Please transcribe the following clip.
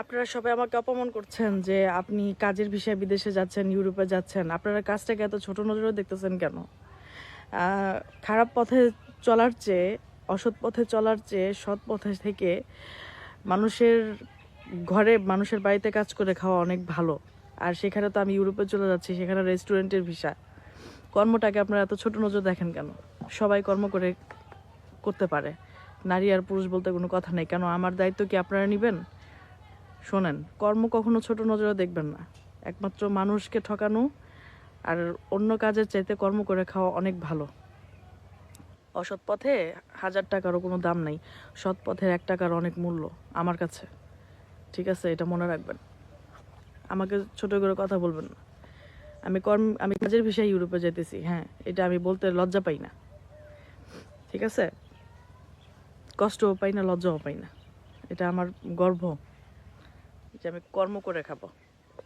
আপনারা সবাই আমাকে অপমান করছেন যে আপনি কাজের ভিসায় বিদেশে যাচ্ছেন, ইউরোপে যাচ্ছেন, আপনারা কাজটাকে এত ছোট নজরে দেখতেছেন কেন? খারাপ পথে চলার চেয়ে, অসৎ পথে চলার চেয়ে সৎ পথে থেকে মানুষের ঘরে, মানুষের বাড়িতে কাজ করে খাওয়া অনেক ভালো। আর সেখানে তো আমি ইউরোপে চলে যাচ্ছি, সেখানে রেস্টুরেন্টের ভিসা। কর্মটাকে আপনারা এত ছোট নজর দেখেন কেন? সবাই কর্ম করে করতে পারে, নারী আর পুরুষ বলতে কোনো কথা নেই। কেন আমার দায়িত্ব কি আপনারা নেবেন? শোনেন, কর্ম কখনো ছোট নজরে দেখবেন না। একমাত্র মানুষকে ঠকানো আর অন্য কাজের চাইতে কর্ম করে খাওয়া অনেক ভালো। অসৎ পথে 1000 টাকারও কোনো দাম নাই, সৎ পথের 1 টাকার অনেক মূল্য আমার কাছে। ঠিক আছে, এটা মনে রাখবেন। আমাকে ছোট করে কথা বলবেন না। আমি কাজের বিষয়ে ইউরোপে যেতেছি, হ্যাঁ, এটা আমি বলতে লজ্জা পাই না। ঠিক আছে, কষ্টও পাই না, লজ্জাও পাই না। এটা আমার গর্ব যে আমি কর্ম করে খাবো।